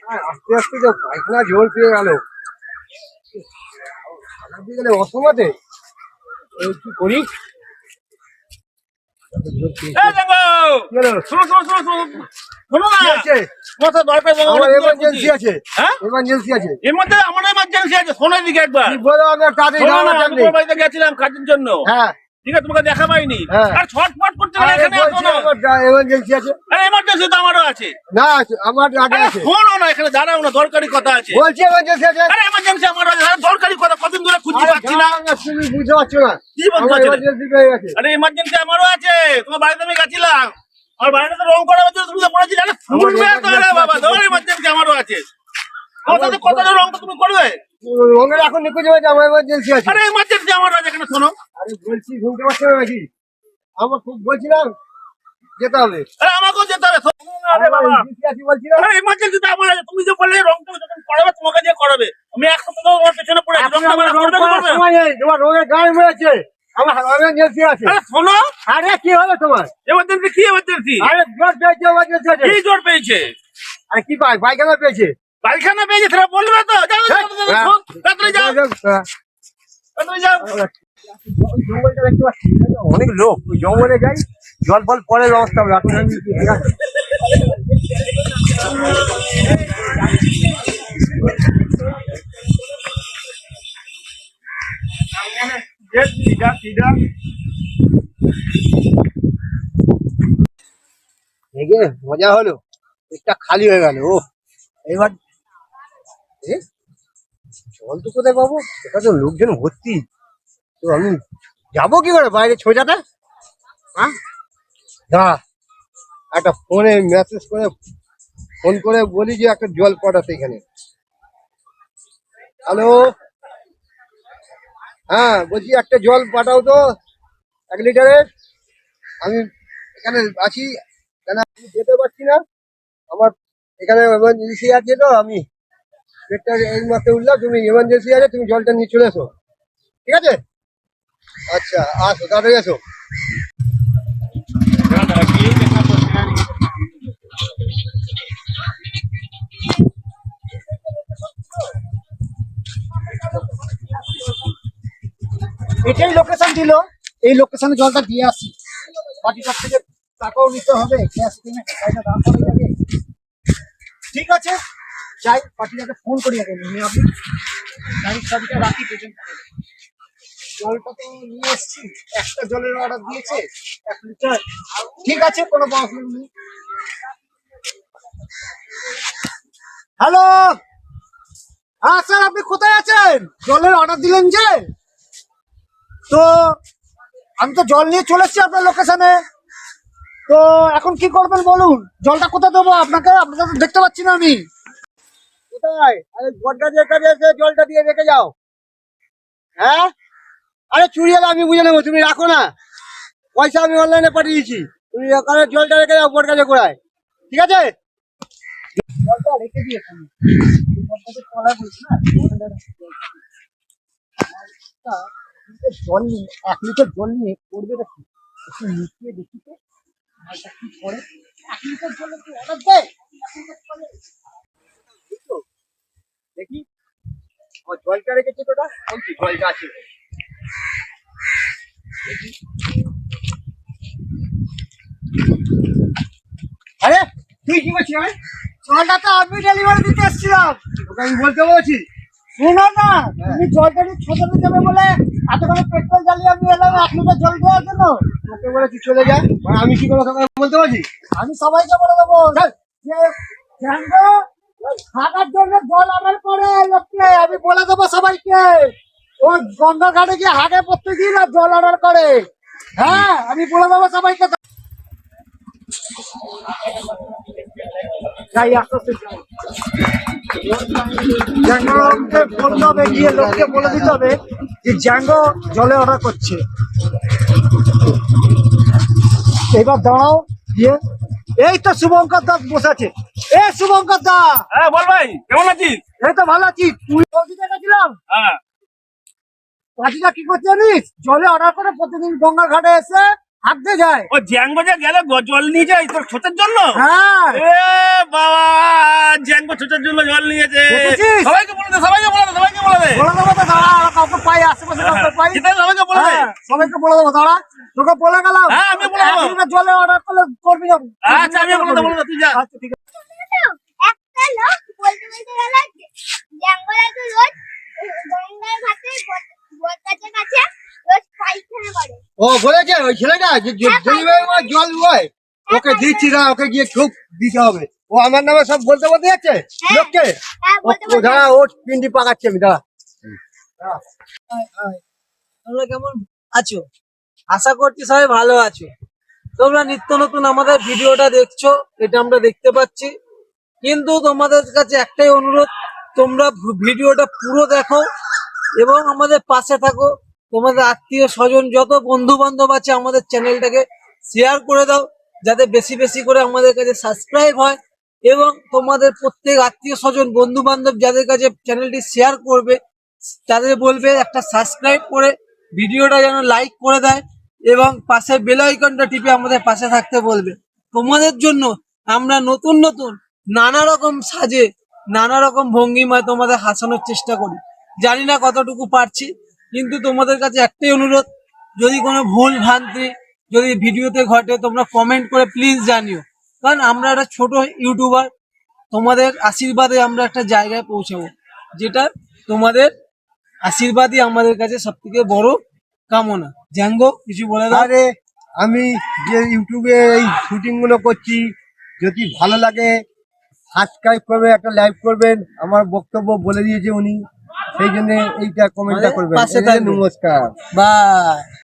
আস্তে আস্তে তো পায়খানা জোর পেয়ে গেল গেলে অসমতে কি করি। এমার্জেন্সি আছে, এমার্জেন্সি আছে, এর মধ্যে আমার এমার্জেন্সি আছে। শোনার দিকে একবার বাড়িতে গেছিলাম কাজের জন্য। হ্যাঁ ঠিক আছে, তোমাকে দেখা পাইনি। আর ছটফট করতে গেলে এখানে আসো না। এমার্জেন্সি আছে। আরে এমার্জেন্সি তো আমারও আছে। না আমার আগে আছে। শোনো না, এখানে দাঁড়াও না, দরকারি কথা আছে। বলছি এমার্জেন্সি আছে। আরে এমার্জেন্সি আমারও আছে, দরকারি কথা। কতদিন ধরে খুঁজে পাচ্ছি না। তুমি বুঝতে পারছো না কি বলছো? এমার্জেন্সি পেয়ে গেছে। আরে এমার্জেন্সি আমারও আছে। তোমার বাড়িতে আমি গেছিলাম, আর বাড়িতে তো রং করার জন্য তুমি তো বলেছিলে। আরে শুনবে তো, আরে বাবা তোমার এমার্জেন্সি আমারও আছে। কতটা রংটা তুমি করবে? রঙের এখন নিখোঁজ হয়েছে, আমার এমার্জেন্সি আছে। আরে এমার্জেন্সি আমারও আছে, এখানে শোনো। আরে বলছি শুনতে পাচ্ছ না নাকি? আমার খুব বলছিলাম যেতে হবে। আরে আমাকেও যেতে হবে। আরে বাবা আরে এমার্জেন্সি তো আমার আছে। তুমি যে বললে রংটা যখন করাবে তোমাকে দিয়ে করাবে। আমি একসাথে তো ওর পেছনে পড়ে আছি। রংটা আমার করবে কি করবে? তোমার রঙের গায়ে হয়েছে, আমার এমার্জেন্সি আছে। আরে শোনো, আরে কি হবে তোমার? এমার্জেন্সি কি এমার্জেন্সি? আরে জোর পেয়েছে, এমার্জেন্সি আছে। কি জোর পেয়েছে? আরে কি পায়খানা পেয়েছে। পায়খানা পেয়েছে সেটা বলবে তো। যাও তাড়াতাড়ি যাও, তাড়াতাড়ি যাও। জঙ্গলটা দেখতে পাচ্ছি, অনেক লোক। ওই জঙ্গলে যাই, জল ফল পরে ব্যবস্থা হবে। এখন আমি ঠিক আছে। দেখে মজা হলো, পেটটা খালি হয়ে গেল। ও এবার জল তো কোথায় পাবো? এটা তো লোকজন ভর্তি। তো আমি যাবো কি করে বাইরে ছোটাটা? হ্যাঁ দাঁড়া, একটা ফোনে মেসেজ করে ফোন করে বলি যে একটা জল পাঠাতে এখানে। হ্যালো, হ্যাঁ বলছি একটা জল পাঠাও তো 1 লিটারের। আমি এখানে আছি, কেন আমি যেতে পারছি না। আমার এখানে এমার্জেন্সি আছে, তো আমি পেটটা এই মাসে উঠলাম। তুমি এমার্জেন্সি আছে, তুমি জলটা নিয়ে চলে এসো, ঠিক আছে? আচ্ছা আসো, তাড়াতাড়ি এসো। এটাই লোকেশন দিল, এই লোকেশনে জলটা দিয়ে আসি। বাকিটার থেকে টাকাও নিতে হবে, গ্যাস কিনে টাকাটা দাম পড়ে যাবে। ঠিক আছে যাই, পার্টিটাকে ফোন করি আগে। নিয়ে আপনি গাড়ির চাবিটা রাখি পেছন। জলটা তো নিয়ে এসছি, একটা জলের অর্ডার দিয়েছে 1 লিটার। ঠিক আছে, কোনো প্রবলেম নেই। হ্যালো, হ্যাঁ স্যার আপনি কোথায় আছেন? জলের অর্ডার দিলেন যে, তো আমি তো জল নিয়ে চলে এসেছি আপনার লোকেশনে। তো এখন কি করবেন বলুন? জলটা কোথায় দেবো আপনাকে? আপনাকে তো দেখতে পাচ্ছি না আমি। কোথায়? আরে বটগাছের কাছে এসে জলটা দিয়ে রেখে যাও। হ্যাঁ আরে চুরি হলে আমি বুঝে নেবো, তুমি রাখো না। পয়সা আমি অনলাইনে পাঠিয়েছি, তুমি ওখানে জলটা রেখে যাও বটগাছের গোড়ায়, ঠিক আছে? জলটা রেখে দিয়েছেন, জল নিয়ে 1 লিটার জল নিয়ে করবে দেখি, একটু মিশিয়ে দেখি তো জলটা কি করে। 1 লিটার জল একটু অর্ডার দেয়। দেখি ও জলটা রেখেছে কোটা, বলছি জলটা আছে। আরে তুই কি করছিস? জলটা তো আমি ডেলিভারি দিতে এসেছিলাম। তোকে আমি বলতে বলছি, শোনো না, তুমি জলটা নিয়ে ছোটাতে যাবে বলে এতক্ষণ পেট্রোল জ্বালিয়ে আমি এলাম 1 লিটার জল দেওয়ার জন্য। তোকে বলেছি চলে যা, আর আমি কি করে তোকে বলতে বলছি? আমি সবাইকে বলে দেবো যে জ্যাঙ্গ থাকার জন্য জল অর্ডার করে লোককে। আমি বলে দেবো সবাইকে, ও গঙ্গা ঘাটে গিয়ে হাগে প্রত্যেকদিন আর জল অর্ডার করে। হ্যাঁ আমি বলে দেবো সবাইকে। যাই আস্তে আস্তে যাই। জ্যাঙ্গোকে বলতে হবে, গিয়ে লোককে বলে দিতে হবে যে জ্যাঙ্গো জলে অর্ডার করছে। এবার দাঁড়াও গিয়ে, এই তো শুভঙ্কর দাস বসে আছে। এ শুভঙ্কর দা, হ্যাঁ বল ভাই, কেমন আছিস? এই তো ভালো আছি। তুই বলতে গেছিলাম, হ্যাঁ পার্টিটা কি করছে জানিস? জলে অর্ডার করে প্রতিদিন গঙ্গা ঘাটে এসে হাঁটতে যায়। ও জ্যাঙ্গো যে গেলে জল নিয়ে যায় তোর ছোটের জন্য। হ্যাঁ এ বাবা, জ্যাঙ্গো ছোটার জন্য জল নিয়েছে। দেখেছিস? সবাইকে বলে দে, সবাইকে বলে দে, সবাইকে বলে দে। বলে দেবো তো দাঁড়া, আর কাউকে পাই আশেপাশে কাউকে পাই। সেটাই সবাইকে বলে দে। হ্যাঁ, সবাইকে বলে দেবো দাঁড়া, তোকে বলে গেলাম। হ্যাঁ, আমি বলে দেবো। 1 লিটার জলে অর্ডার করলে করবি না? আচ্ছা, আমি বলে দেবো, তুই যা। আচ্ছা ঠিক আছে। একটা লোক বলতে বলতে গেল জঙ্গলে তো রোজ গঙ্গার ঘাটে বটগাছের কাছে রোজ পায়খানা করে। ও বলেছে ওই ছেলেটা যে ডেলিভারি বয় জল হয় ওকে দিচ্ছি না, ওকে গিয়ে খুব দিতে হবে। ও আমার নামে সব বলতে বলতে যাচ্ছে লোককে। হ্যাঁ বলতে ও দাঁড়া, ও পিন্ডি পাকাচ্ছে আমি, দাঁড়া। তোমরা কেমন আছো? আশা করছি সবাই ভালো আছো। তোমরা নিত্য নতুন আমাদের ভিডিওটা দেখছো, এটা আমরা দেখতে পাচ্ছি, কিন্তু তোমাদের কাছে একটাই অনুরোধ, তোমরা ভিডিওটা পুরো দেখো এবং আমাদের পাশে থাকো। তোমাদের আত্মীয় স্বজন যত বন্ধু বান্ধব আছে আমাদের চ্যানেলটাকে শেয়ার করে দাও, যাতে বেশি বেশি করে আমাদের কাছে সাবস্ক্রাইব হয়। এবং তোমাদের প্রত্যেক আত্মীয় স্বজন বন্ধু বান্ধব যাদের কাছে চ্যানেলটি শেয়ার করবে তাদের বলবে একটা সাবস্ক্রাইব করে ভিডিওটা যেন লাইক করে দেয় এবং পাশে বেল আইকনটা টিপে আমাদের পাশে থাকতে বলবে। তোমাদের জন্য আমরা নতুন নতুন নানা রকম সাজে নানা রকম ভঙ্গিমায় তোমাদের হাসানোর চেষ্টা করি। জানি না কতটুকু পারছি, কিন্তু তোমাদের কাছে একটাই অনুরোধ, যদি কোনো ভুল ভ্রান্তি যদি ভিডিওতে ঘটে তোমরা কমেন্ট করে প্লিজ জানিও। কারণ আমরা একটা ছোট ইউটিউবার, তোমাদের আশীর্বাদে আমরা একটা জায়গায় পৌঁছাবো, যেটা তোমাদের আশীর্বাদই আমাদের কাছে সব থেকে বড় কামনা। জ্যাঙ্গো কিছু বলে দাও। আরে আমি যে ইউটিউবে এই শুটিং গুলো করছি, যদি ভালো লাগে সাবস্ক্রাইব করবেন, একটা লাইক করবেন। আমার বক্তব্য বলে দিয়েছে উনি, সেই জন্য এইটা কমেন্টটা আমাদের করবেন। পাশে এই যে থাকবেন। নমস্কার। বাই।